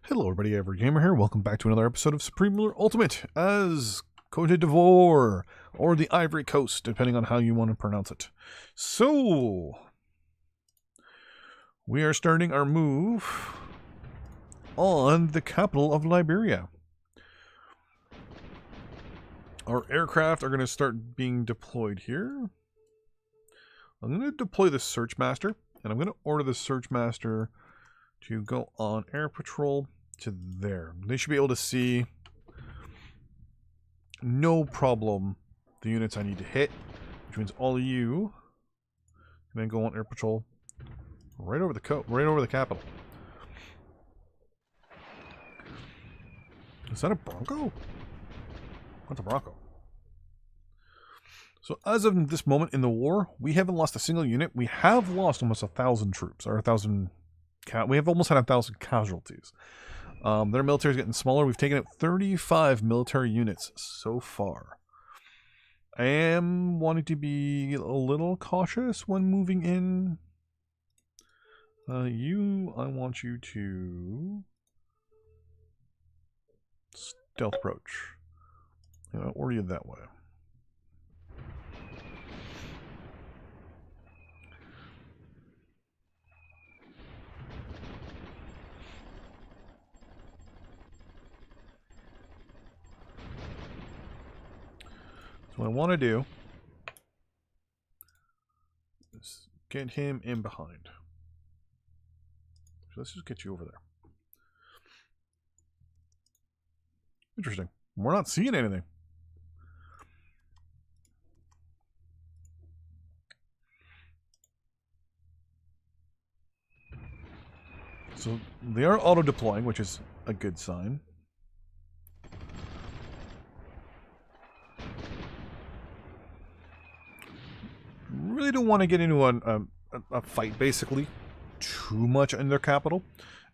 Hello everybody, Evergamer here. Welcome back to another episode of Supreme Ruler Ultimate as Côte d'Ivoire, or the Ivory Coast, depending on how you want to pronounce it. So, we are starting our move on the capital of Liberia. Our aircraft are going to start being deployed here. I'm going to deploy the Search Master, and I'm going to order the Search Master to go on air patrol to there. They should be able to see, no problem, the units I need to hit, which means all of you can then go on air patrol right over the capital. Is that a Bronco? What's a Bronco? So as of this moment in the war, we haven't lost a single unit. We have lost almost 1,000 troops, or 1,000. We have almost had 1,000 casualties. Their military is getting smaller. We've taken out 35 military units so far. I am wanting to be a little cautious when moving in. I want you to stealth approach. Order you that way. So what I want to do is get him in behind. So let's just get you over there. Interesting. We're not seeing anything. So they are auto-deploying, which is a good sign. Really don't want to get into a fight, basically, too much in their capital,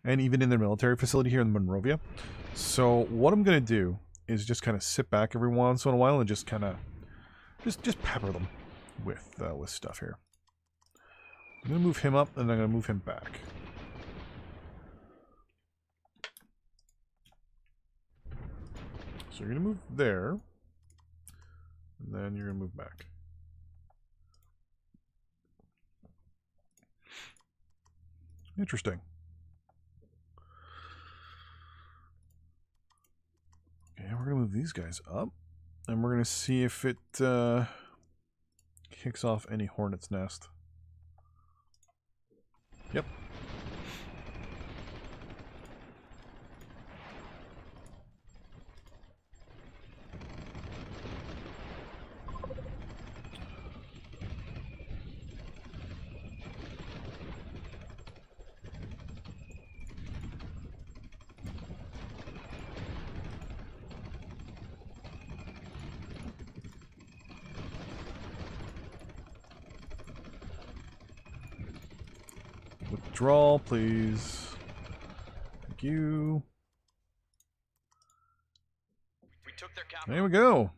and even in their military facility here in Monrovia. So what I'm going to do is just kind of sit back every once in a while and just kind of just pepper them with stuff here. I'm going to move him up, and I'm going to move him back. So you're going to move there, and then you're going to move back. Interesting. Okay, we're going to move these guys up, and we're going to see if it kicks off any hornet's nest. Yep. Withdraw, please. Thank you. We took their capital. There we go.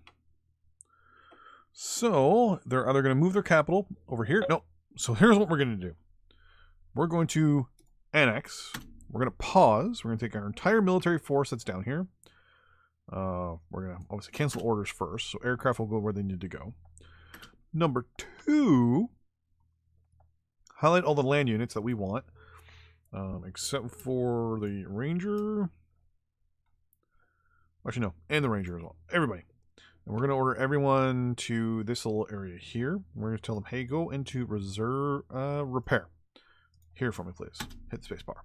So they're either going to move their capital over here. No. So here's what we're going to do. We're going to annex. We're going to pause. We're going to take our entire military force that's down here. We're going to obviously cancel orders first. So aircraft will go where they need to go. Number 2, highlight all the land units that we want. Except for the Ranger. Actually, no. And the Ranger as well. Everybody. And we're going to order everyone to this little area here. We're going to tell them, hey, go into reserve repair. Here for me, please. Hit the space bar.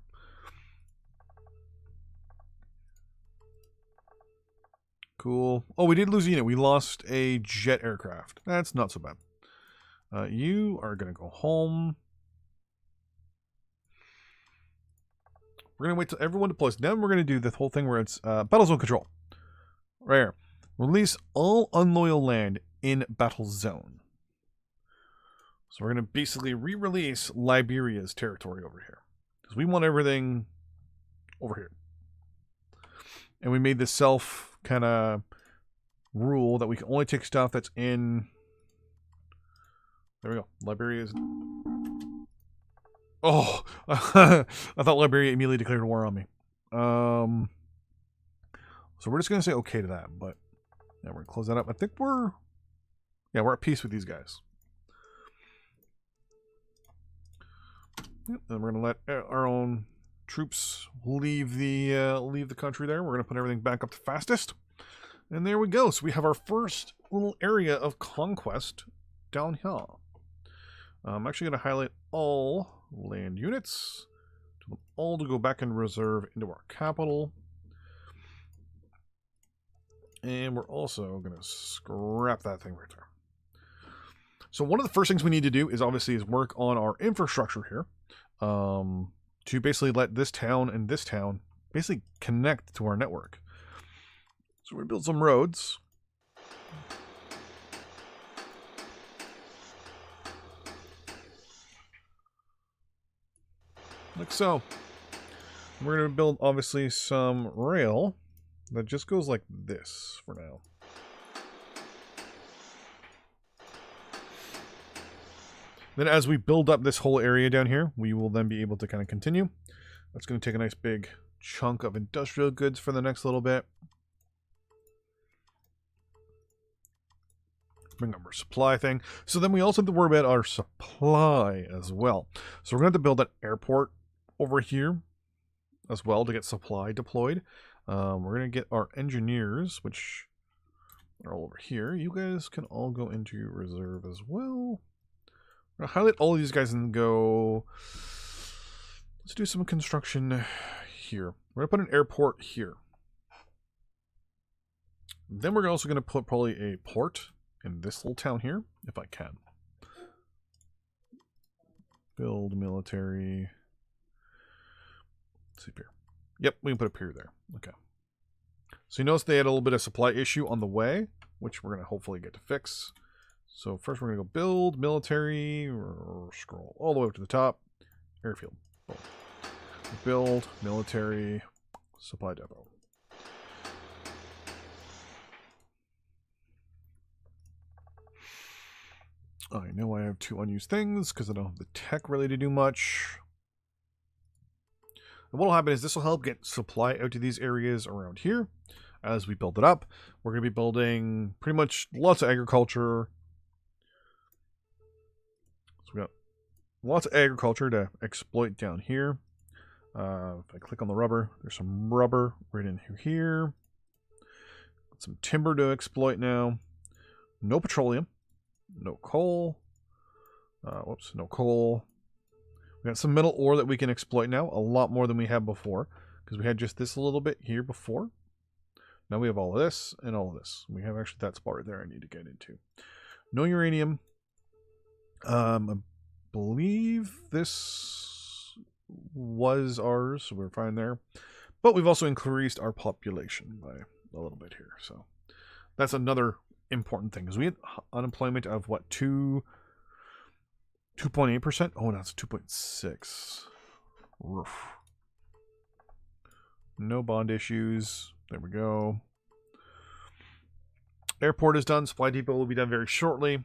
Cool. Oh, we did lose a unit. We lost a jet aircraft. That's not so bad. You are going to go home. We're going to wait till everyone deploys. Then we're going to do the whole thing where it's battle zone control. Right here. Release all unloyal land in battle zone. So we're going to basically re-release Liberia's territory over here. Because we want everything over here. And we made this self kind of rule that we can only take stuff that's in... There we go. Liberia's... Oh, I thought Liberia immediately declared war on me. So we're just going to say okay to that, but yeah, we're going to close that up. I think we're at peace with these guys. Yep, and we're going to let our own troops leave the country there. We're going to put everything back up to fastest. And there we go. So we have our first little area of conquest down here. I'm actually going to highlight all land units. Tell them all to go back and reserve into our capital. And we're also going to scrap that thing right there. So one of the first things we need to do is obviously work on our infrastructure here. To basically let this town and this town basically connect to our network. So we're going to build some roads. Like so. We're going to build, obviously, some rail that just goes like this for now. Then as we build up this whole area down here, we will then be able to kind of continue. That's going to take a nice big chunk of industrial goods for the next little bit. Bring up our supply thing. So then we also have to worry about our supply as well. So we're going to have to build an airport over here as well to get supply deployed. We're going to get our engineers, which are all over here. You guys can all go into reserve as well. I'm going to highlight all of these guys and go... Let's do some construction here. We're going to put an airport here. Then we're also going to put probably a port in this little town here, if I can. Build military. Let's see here. Yep, we can put a pier there. Okay. So you notice they had a little bit of supply issue on the way, which we're going to hopefully get to fix. So first we're going to go build military, or scroll all the way up to the top. Airfield. Boom. Build military supply depot. I know I have 2 unused things because I don't have the tech really to do much. And what will happen is this will help get supply out to these areas around here. As we build it up, we're going to be building pretty much lots of agriculture. So we got lots of agriculture to exploit down here. If I click on the rubber, there's some rubber right in here. Got some timber to exploit now. No petroleum. No coal. No coal. We got some metal ore that we can exploit now. A lot more than we had before. Because we had just this a little bit here before. Now we have all of this and all of this. We have actually that spot right there I need to get into. No uranium. I believe this was ours, so we're fine there. But we've also increased our population by a little bit here. So that's another important thing. Because we had unemployment of what, 2.8%? Oh, no, it's 2.6. Roof. No bond issues. There we go. Airport is done. Supply depot will be done very shortly.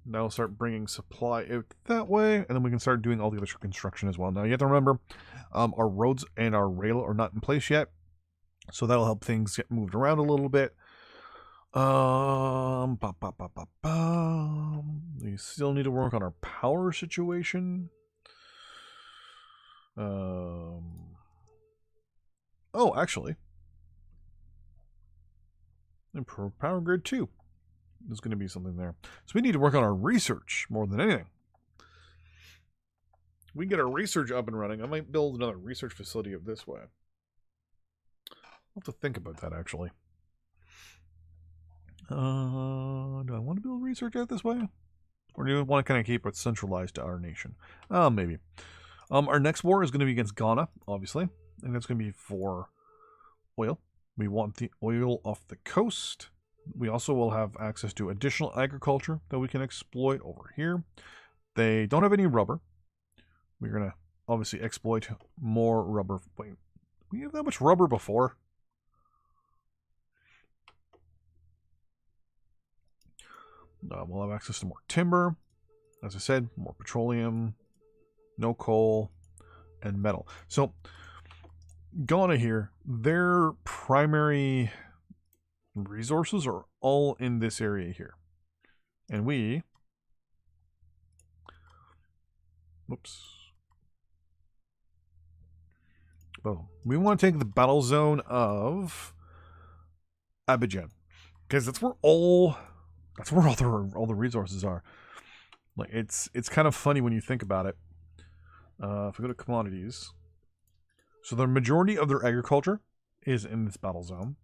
Now we'll start bringing supply out that way, and then we can start doing all the other construction as well. Now you have to remember, our roads and our rail are not in place yet, so that'll help things get moved around a little bit. We still need to work on our power situation. Oh, actually, improve power grid too. There's going to be something there. So we need to work on our research more than anything. We can get our research up and running. I might build another research facility up this way. I'll have to think about that, actually. Do I want to build research out this way? Or do we want to kind of keep it centralized to our nation? Maybe. Our next war is going to be against Ghana, obviously. And that's going to be for oil. We want the oil off the coast. We also will have access to additional agriculture that we can exploit over here. They don't have any rubber. We're going to obviously exploit more rubber. Wait, we have that much rubber before? We'll have access to more timber. As I said, more petroleum, no coal, and metal. So Ghana here, their primary resources are all in this area here. And whoops. Oh, we want to take the battle zone of Abidjan. Because that's where all the resources are. Like it's kind of funny when you think about it. If we go to commodities, so the majority of their agriculture is in this battle zone.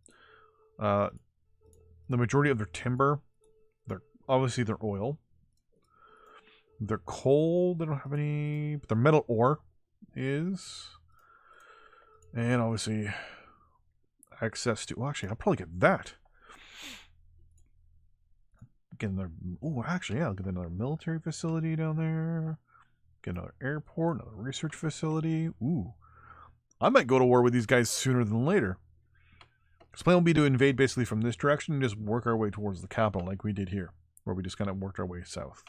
The majority of their timber, obviously their oil, their coal. They don't have any, but their metal ore is, and obviously access to. Well, actually, I'll probably get that. Get another. Oh, actually, yeah, I'll get another military facility down there. Get another airport, another research facility. Ooh. I might go to war with these guys sooner than later. His plan will be to invade basically from this direction and just work our way towards the capital like we did here, where we just kind of worked our way south.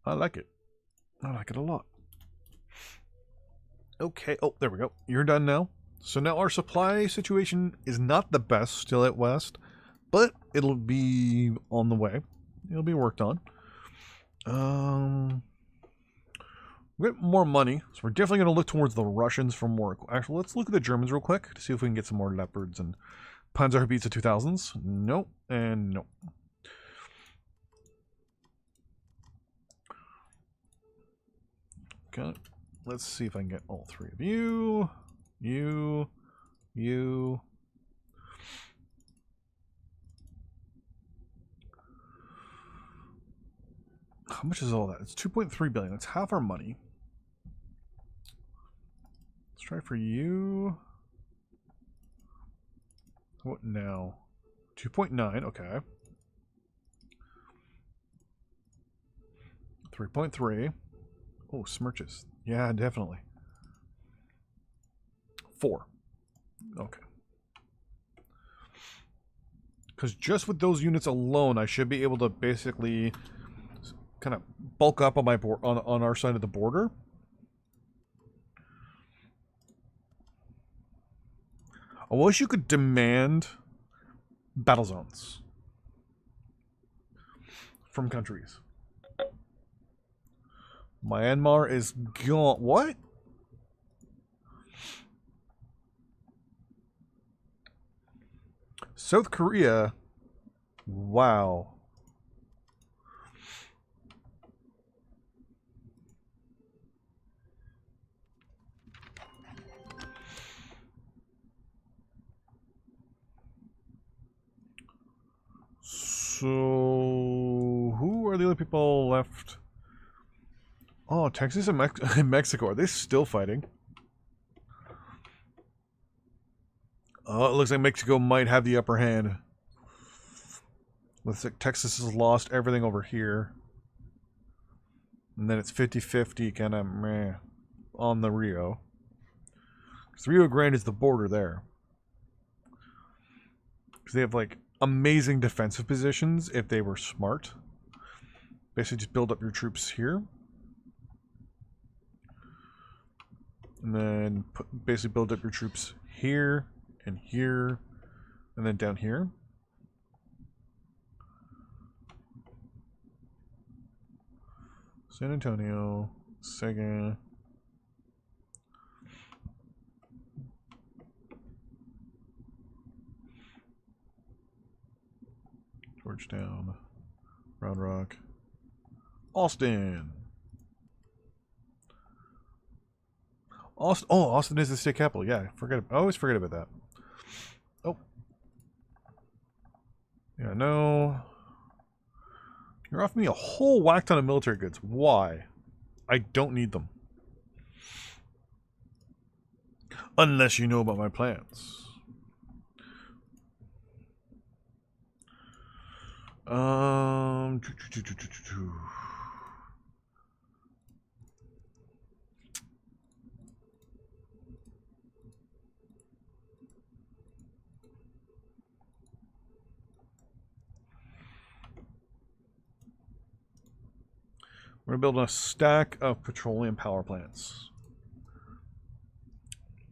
I like it. I like it a lot. Okay. Oh, there we go. You're done now. So now our supply situation is not the best still at West, but it'll be on the way. It'll be worked on. We get more money, so we're definitely going to look towards the Russians for more. Actually, let's look at the Germans real quick to see if we can get some more Leopards and Panzerhaubitze 2000s. Nope, and nope. Okay, let's see if I can get all three of you. You. How much is all that? It's 2.3 billion. That's half our money. Let's try for you. What now? 2.9. Okay. 3.3. Oh, smirches. Yeah, definitely. 4. Okay. Because just with those units alone, I should be able to basically kind of bulk up on my board on our side of the border. I wish you could demand battle zones from countries. Myanmar is gone. What? South Korea. Wow. So, who are the other people left? Oh, Texas and Mexico. Are they still fighting? Oh, it looks like Mexico might have the upper hand. Looks like Texas has lost everything over here. And then it's 50-50 kind of meh on the Rio. Because Rio Grande is the border there. Because they have like amazing defensive positions if they were smart. Basically just build up your troops here. And then basically build up your troops here and here. And then down here. San Antonio, Sega. Georgetown, Round Rock, Austin. Austin. Oh, Austin is the state capital. Yeah, I always forget about that. Oh. Yeah, no. You're offering me a whole whack ton of military goods. Why? I don't need them. Unless you know about my plans. We're going to build a stack of petroleum power plants.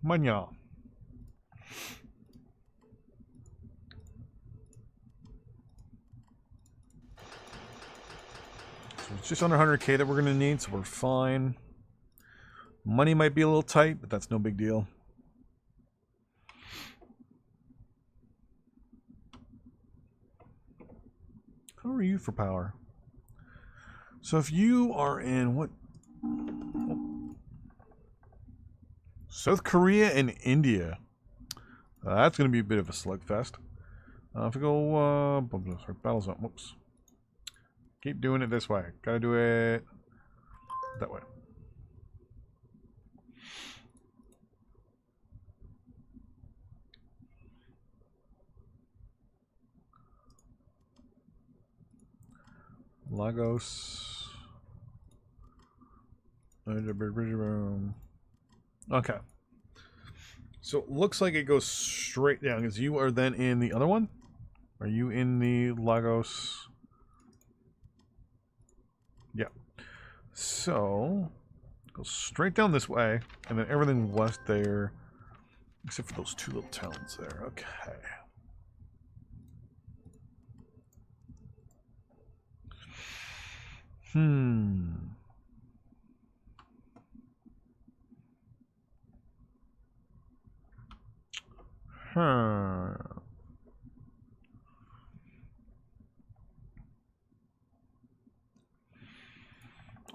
Manya. So it's just under 100k that we're going to need, so we're fine. Money might be a little tight, but that's no big deal. How are you for power? So if you are in what? Oh. South Korea and India. That's going to be a bit of a slugfest. If we go, sorry, battle zone. Whoops. Keep doing it this way. Gotta do it that way. Lagos. Okay. So it looks like it goes straight down because you are then in the other one. Are you in the Lagos? Yeah. So go straight down this way, and then everything west there, except for those two little towns there. Okay. I'm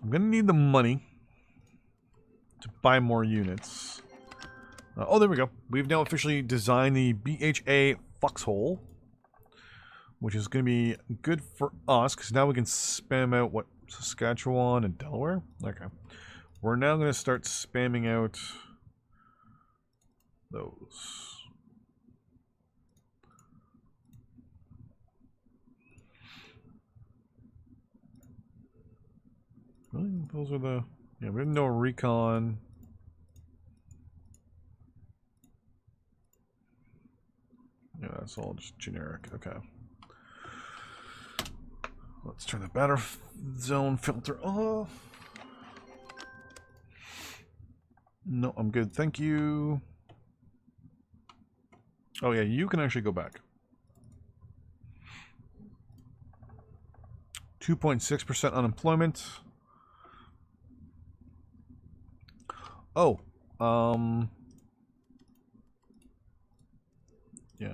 gonna need the money to buy more units. Oh, there we go. We've now officially designed the BHA foxhole, which is going to be good for us because now we can spam out what, Saskatchewan and Delaware. Okay, we're now going to start spamming out those. Really? Those are the... Yeah, we didn't know recon. Yeah, that's all just generic. Okay. Let's turn the battle zone filter off. No, I'm good. Thank you. Oh, yeah, you can actually go back. 2.6% unemployment. Oh, yeah.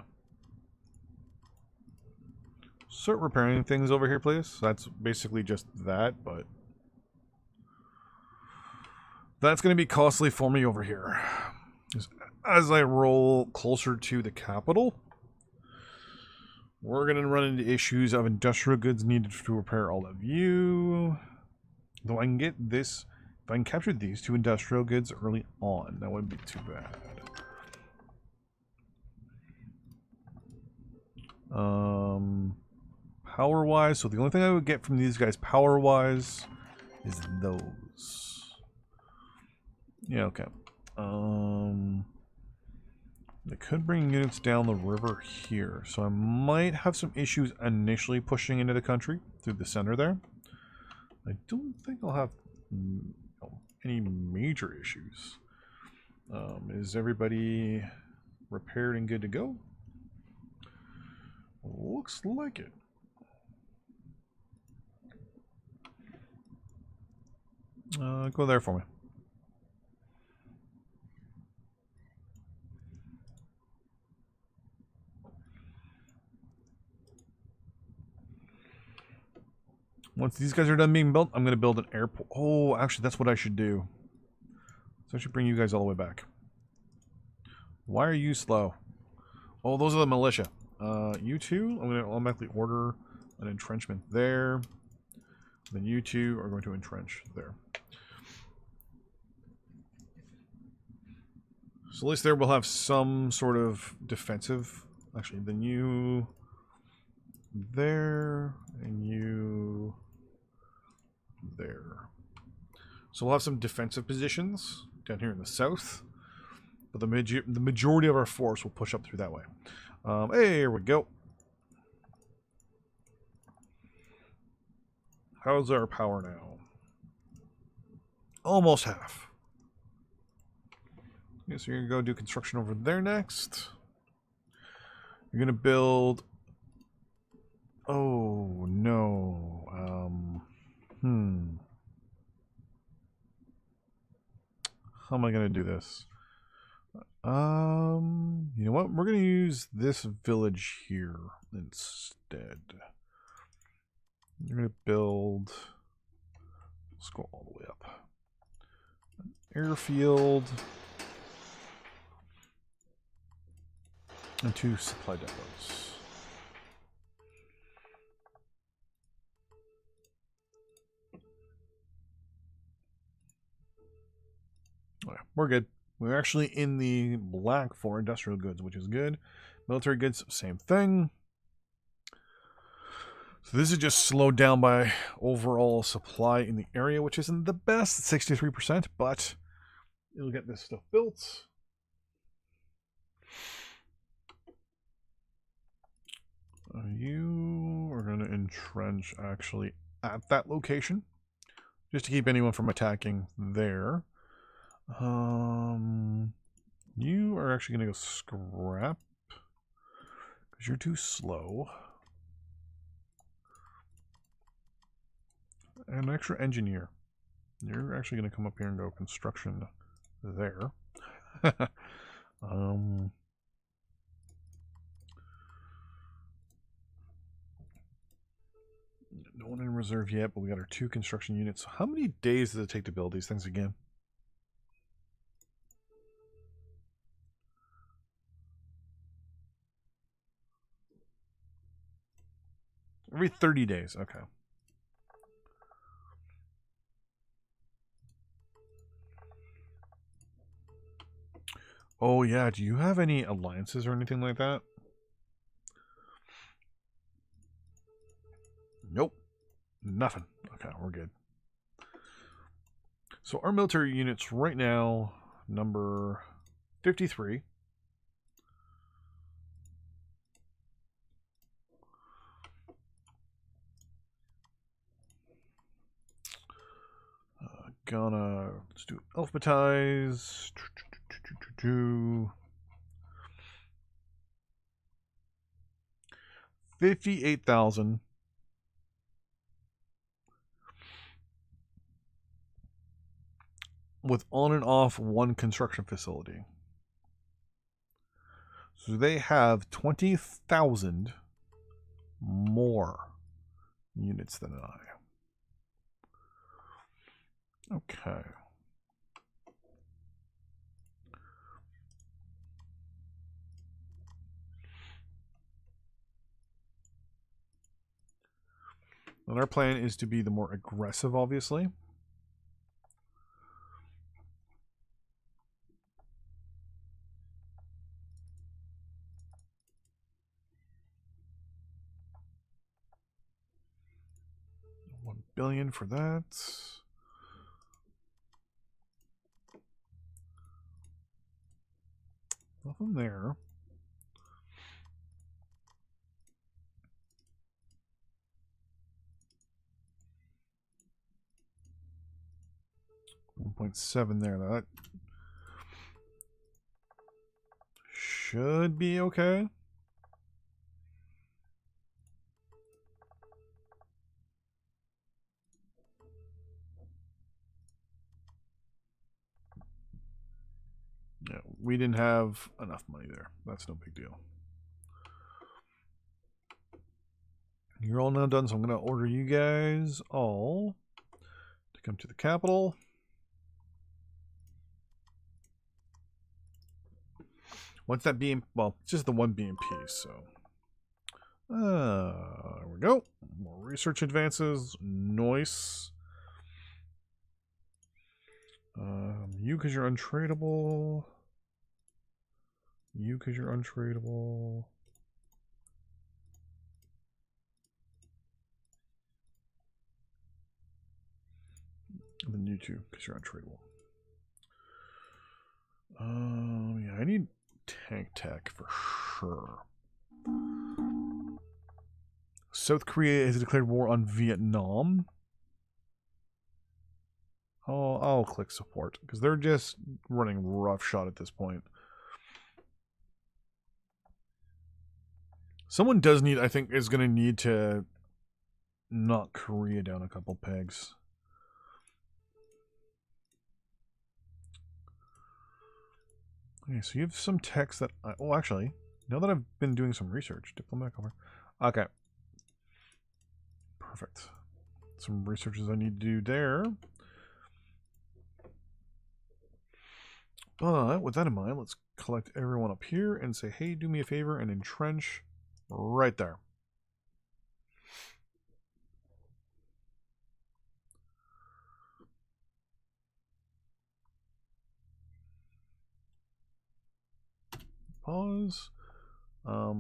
Start repairing things over here, please. That's basically just that, but that's going to be costly for me over here. As I roll closer to the capital, we're going to run into issues of industrial goods needed to repair all of you. Though I can get this, if I can capture these two industrial goods early on, that wouldn't be too bad. Power-wise, so the only thing I would get from these guys power-wise is those. Yeah, okay. They could bring units down the river here, so I might have some issues initially pushing into the country through the center there. I don't think I'll have any major issues. Is everybody repaired and good to go? Looks like it. Go there for me. Once these guys are done being built, I'm going to build an airport. Oh, actually, that's what I should do. So I should bring you guys all the way back. Why are you slow? Oh, those are the militia. You two, I'm going to automatically order an entrenchment there. Then you two are going to entrench there. So at least there we'll have some sort of defensive. Actually, then you there and you there. So we'll have some defensive positions down here in the south, but the majority of our force will push up through that way. Hey, here we go. How's our power now? Almost half. Okay, so you're going to go do construction over there next. You're going to build... Oh, no. How am I going to do this? You know what? We're going to use this village here instead. You're going to build... Let's go all the way up. An airfield. And 2 supply depots. Okay, we're good. We're actually in the black for industrial goods, which is good. Military goods, same thing. So this is just slowed down by overall supply in the area, which isn't the best, 63%, but it'll get this stuff built. You are going to entrench actually at that location, just to keep anyone from attacking there. You are actually going to go scrap because you're too slow. And an extra engineer. You're actually going to come up here and go construction there. No one in reserve yet, but we got our 2 construction units. How many days does it take to build these things again? Every 30 days. Okay. Oh, yeah. Do you have any alliances or anything like that? Nope. Nothing. Okay, we're good. So our military units right now, number 53. Let's do alphabetize. 58,000. With on and off 1 construction facility. So they have 20,000 more units than I. Okay. And our plan is to be the more aggressive, obviously. $1 billion for that. Nothing there. $1.7 there. That should be okay. Yeah, we didn't have enough money there. That's no big deal. You're all now done, so I'm going to order you guys all to come to the capital. Once that BMP, well, it's just the 1 BMP, so. There we go. More research advances. Nice. You, because you're untradeable. You, because you're untradeable. And then you two, because you're untradeable. Yeah, I need tank tech for sure. South Korea has declared war on Vietnam. I'll click support because they're just running roughshod at this point. Someone does need, I think, is going to need to knock Korea down a couple pegs. Okay, so you have some text that oh, actually, now that I've been doing some research, diplomatic over. Okay. Perfect. Some researches I need to do there. But with that in mind, let's collect everyone up here and say, hey, do me a favor and entrench right there. Pause. I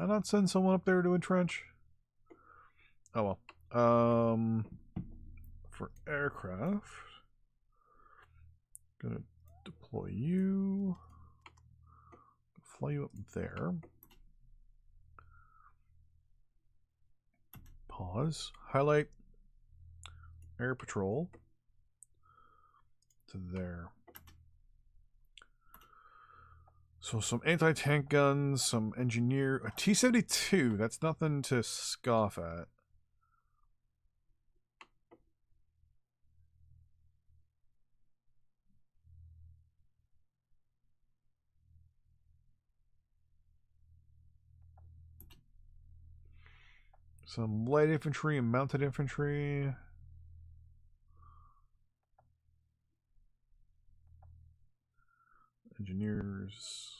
not send someone up there to entrench? Oh well. For aircraft, gonna deploy you. Fly you up there. Pause. Highlight air patrol to there. So some anti-tank guns, some engineer, a T-72. That's nothing to scoff at. Some light infantry and mounted infantry. Engineers.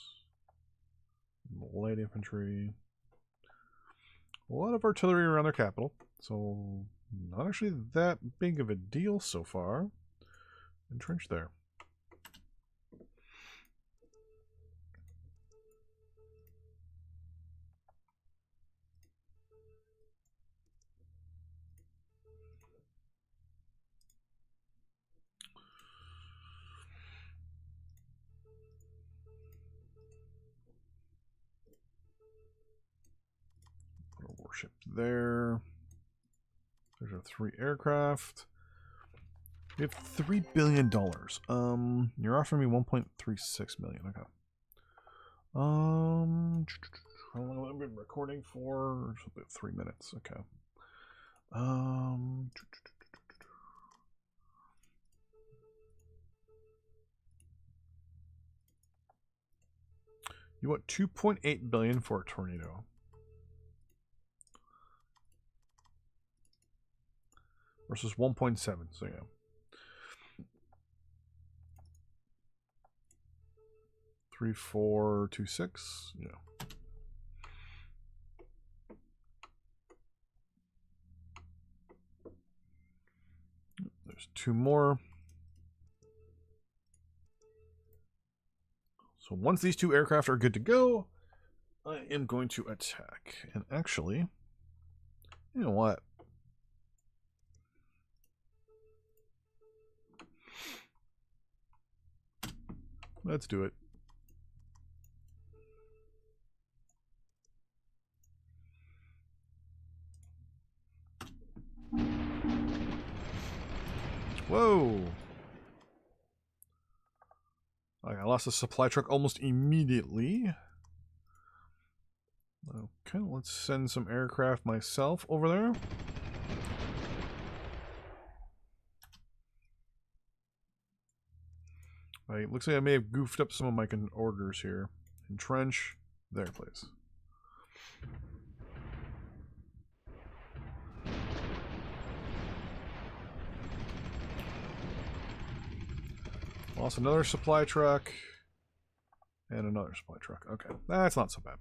Light infantry. A lot of artillery around their capital. So not actually that big of a deal so far. Entrench there. Put a warship there. There's our 3 aircraft. We have $3 billion. You're offering me 1.36 million. Okay. How long have I been recording for? About 3 minutes. Okay. You want 2.8 billion for a tornado. Versus 1.7, so yeah. Three, 4, 2, 6, yeah. There's 2 more. So once these 2 aircraft are good to go, I am going to attack. And actually, you know what? Let's do it. Whoa. I lost a supply truck almost immediately. Okay, let's send some aircraft myself over there. Right, looks like I may have goofed up some of my orders here. Entrench there, please. Lost another supply truck. And another supply truck. Okay, that's not so bad.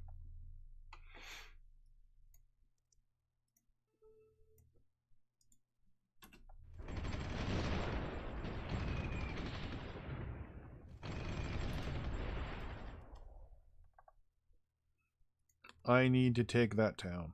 I need to take that town.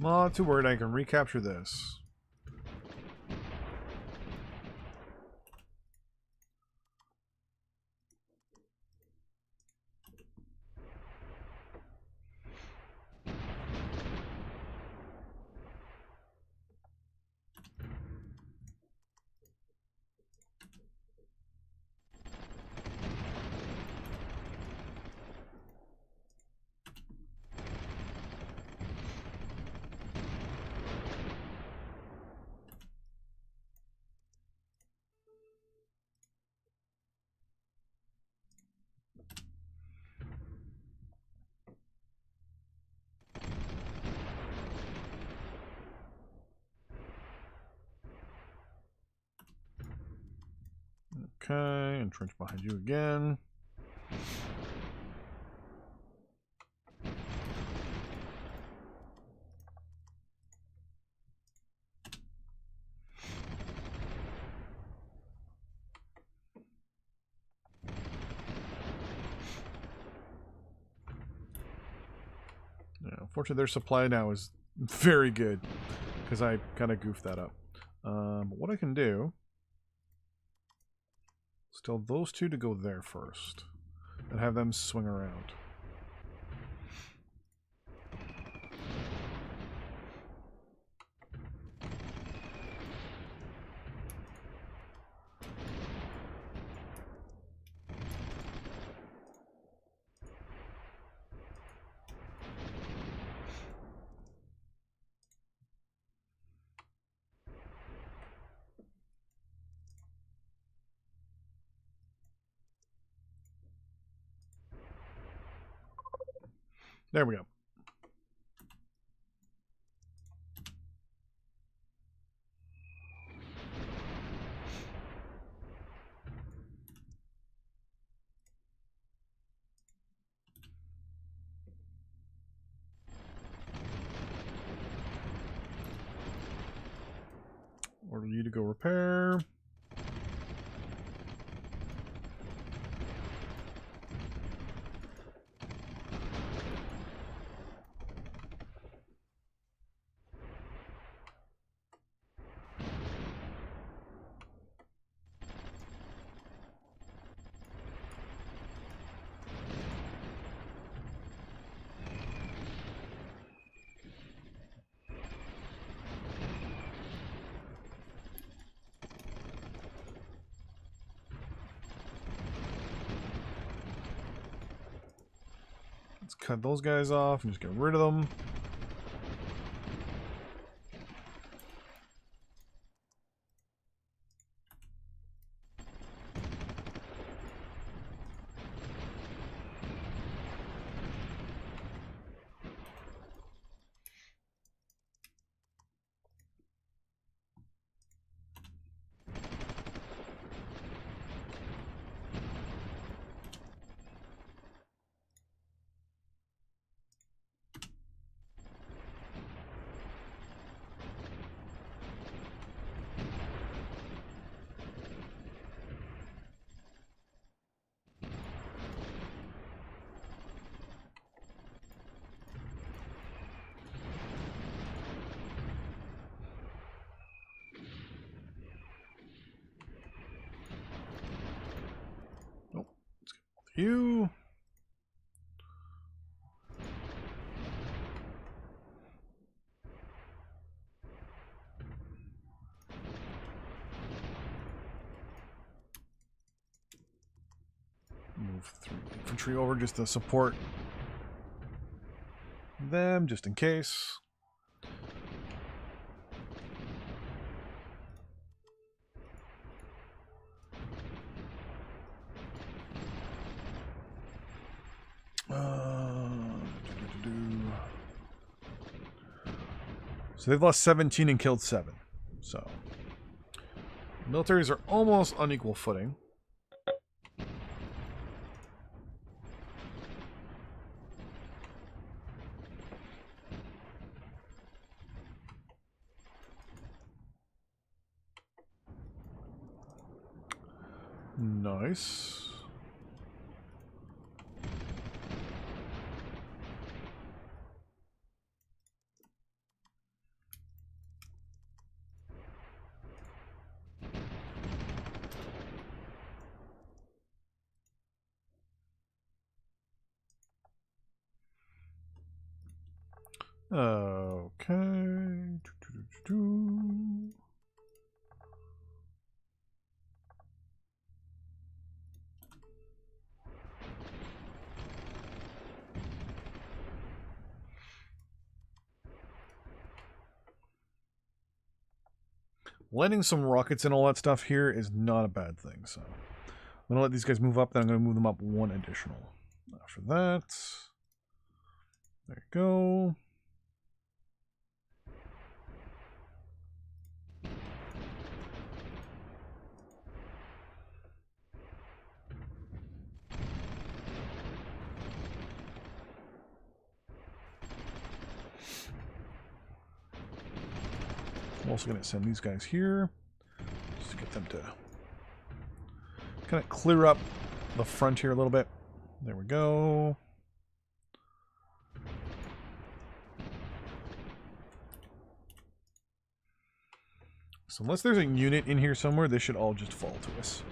Not too worried, I can recapture this. Okay, entrench behind you again. Yeah, unfortunately, their supply now is very good because I kind of goofed that up. But what I can do is tell those two to go there first and have them swing around. There we go. Order you to go repair. Let's cut those guys off and just get rid of them. You. Move 3 infantry over just to support them, just in case. So they've lost 17 and killed 7. So militaries are almost on equal footing. Nice. Okay. Letting some rockets and all that stuff here is not a bad thing, so I'm gonna let these guys move up, then I'm gonna move them up one additional. After that, there you go. I'm also gonna send these guys here just to get them to kind of clear up the front here a little bit. There we go. So unless there's a unit in here somewhere, this should all just fall to us.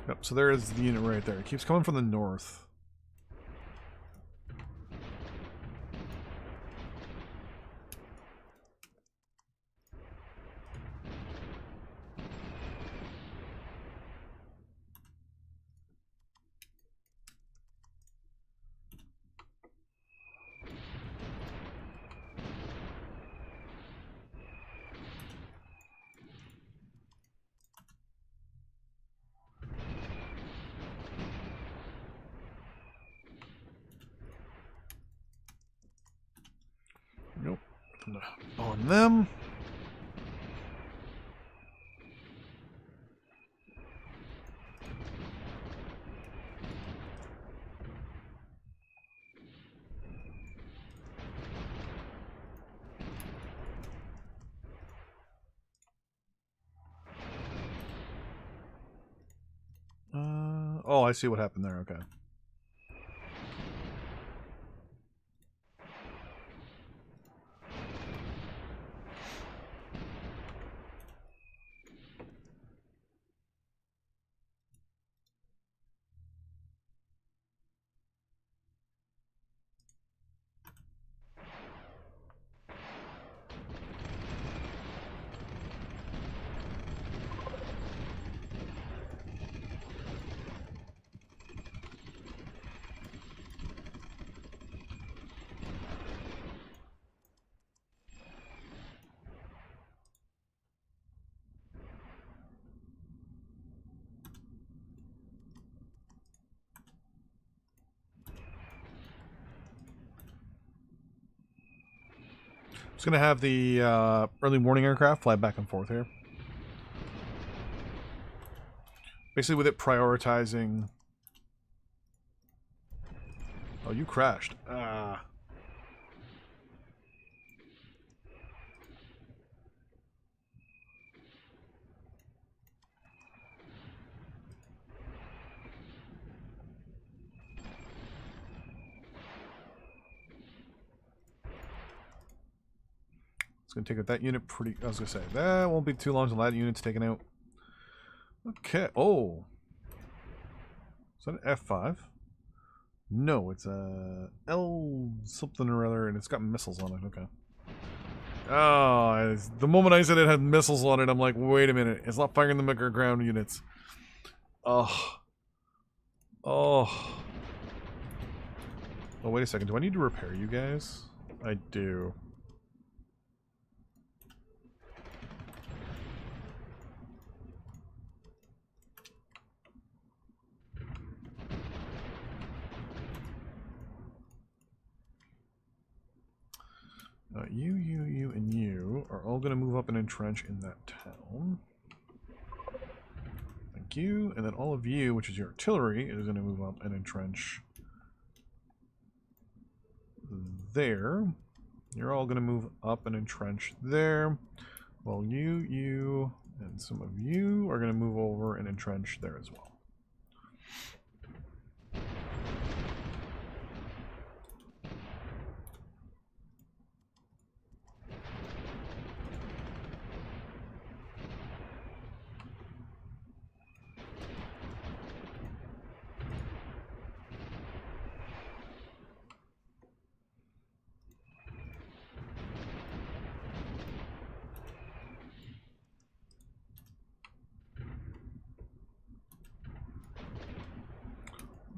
Yep, so there is the unit right there. It keeps coming from the north. Nope. On them. Oh, I see what happened there. Okay. Just gonna have the early warning aircraft fly back and forth here. Basically, with it prioritizing. Oh, you crashed. Ah. It's going to take out that unit pretty... I was going to say, that won't be too long until that unit's taken out. Okay. Oh. Is that an F5? No, it's a L something or other, and it's got missiles on it. Okay. Oh, the moment I said it had missiles on it, I'm like, wait a minute. It's not firing the micro ground units. Oh. Oh. Oh, wait a second. Do I need to repair you guys? I do. You, and you are all going to move up and entrench in that town. Thank you. And then all of you, which is your artillery, is going to move up and entrench there. You're all going to move up and entrench there. Well, you, and some of you are going to move over and entrench there as well.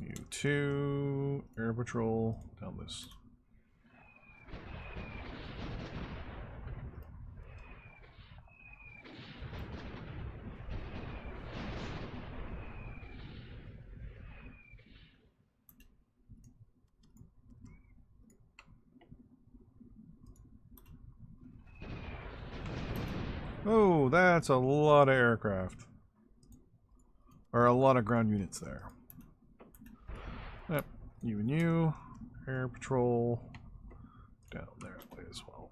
You two, air patrol down this. Oh, that's a lot of aircraft. Or a lot of ground units there. Yep, you and you, air patrol down there way as well.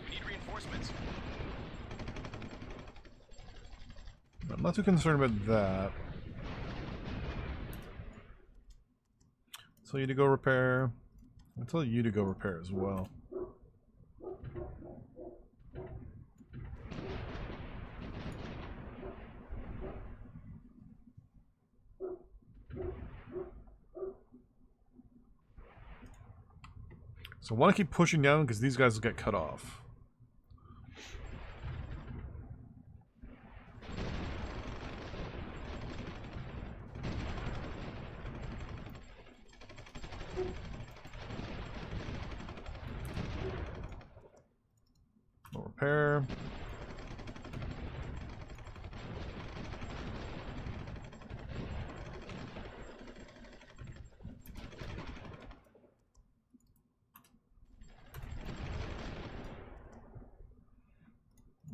We need reinforcements. I'm not too concerned about that. Tell you to go repair. I'll tell you to go repair as well. So I want to keep pushing down because these guys will get cut off. No repair.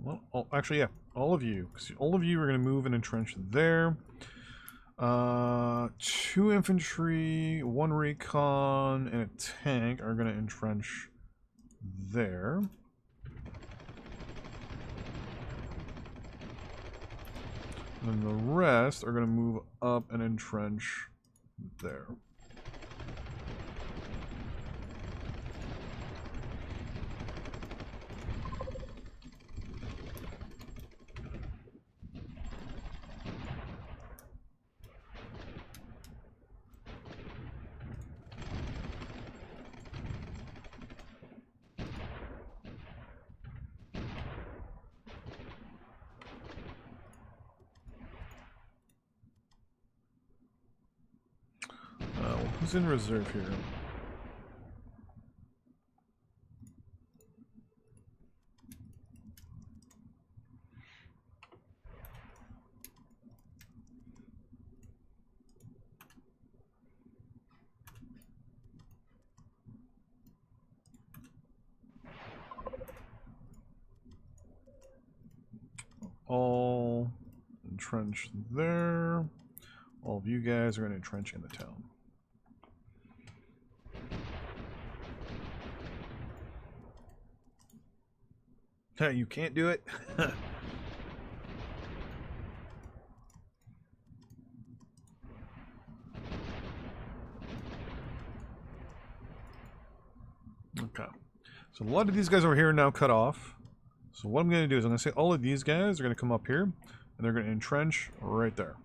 Well, actually, yeah, all of you. Because all of you are going to move and entrench there. 2 infantry, 1 recon, and a tank are going to entrench there. And then the rest are going to move up and entrench there. Who's in reserve here? All entrench there. All of you guys are going to entrench in the town. You can't do it? Okay. So a lot of these guys over here are now cut off. So what I'm going to do is I'm going to say all of these guys are going to come up here, and they're going to entrench right there.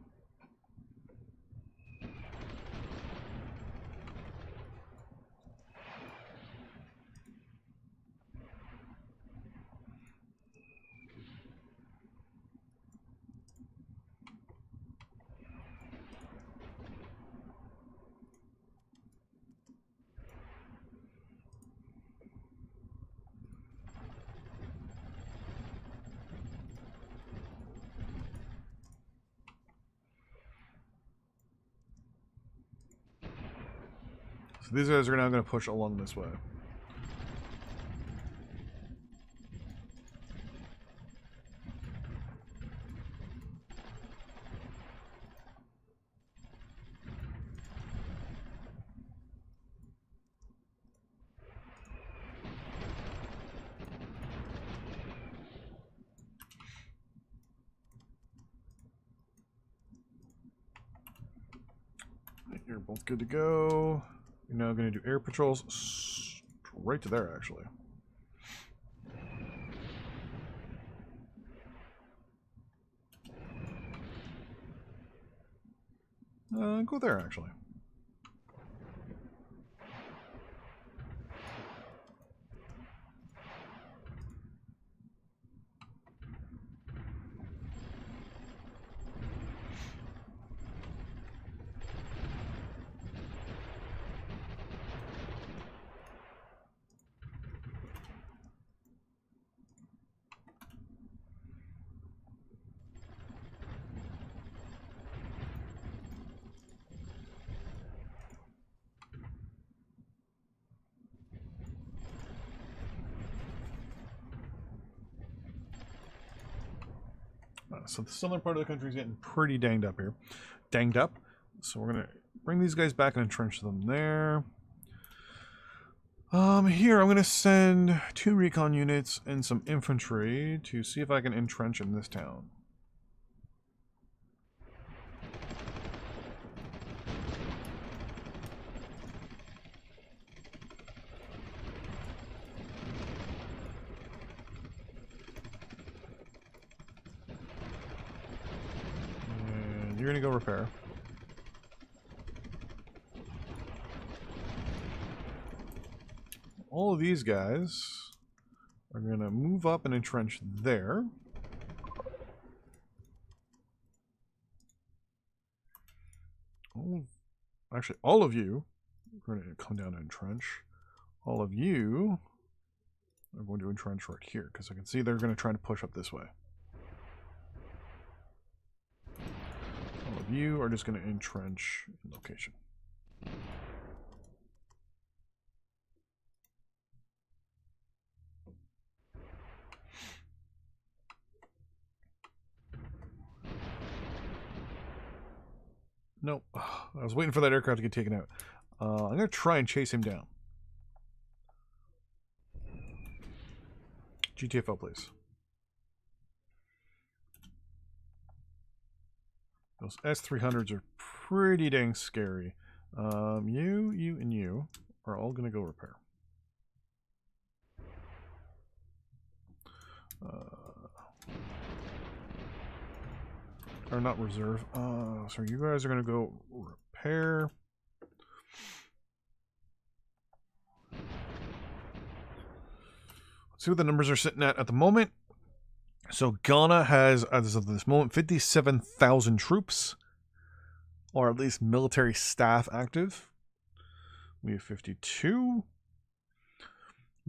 So these guys are now going to push along this way. You're both good to go. You're now going to do air patrols straight to there, actually. Go there, actually. So the southern part of the country is getting pretty danged up here. Danged up. So we're going to bring these guys back and entrench them there. Here I'm going to send 2 recon units and some infantry to see if I can entrench in this town. And you're going to go repair. All of these guys are going to move up and entrench there. Actually, all of you are going to come down and entrench. All of you are going to entrench right here, because I can see they're going to try to push up this way. All of you are just going to entrench in location. Nope. I was waiting for that aircraft to get taken out. I'm going to try and chase him down. GTFO, please. Those S-300s are pretty dang scary. You, and you are all going to go repair. Or not reserve. So you guys are going to go repair. Let's see what the numbers are sitting at the moment. So Ghana has, as of this moment, 57,000 troops, or at least military staff active. We have 52.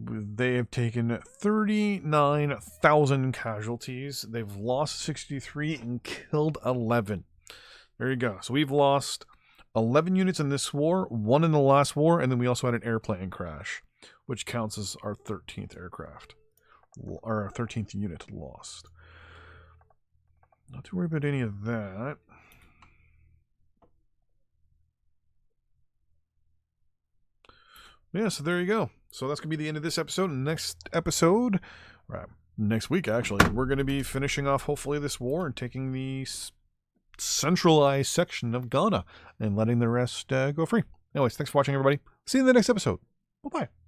They have taken 39,000 casualties. They've lost 63 and killed 11. There you go. So we've lost 11 units in this war, 1 in the last war, and then we also had an airplane crash, which counts as our 13th aircraft, or our 13th unit lost. Not to worry about any of that. Yeah, so there you go. So that's going to be the end of this episode. Next episode, right, next week actually, we're going to be finishing off hopefully this war and taking the centralized section of Ghana and letting the rest go free. Anyways, thanks for watching, everybody. See you in the next episode. Bye-bye.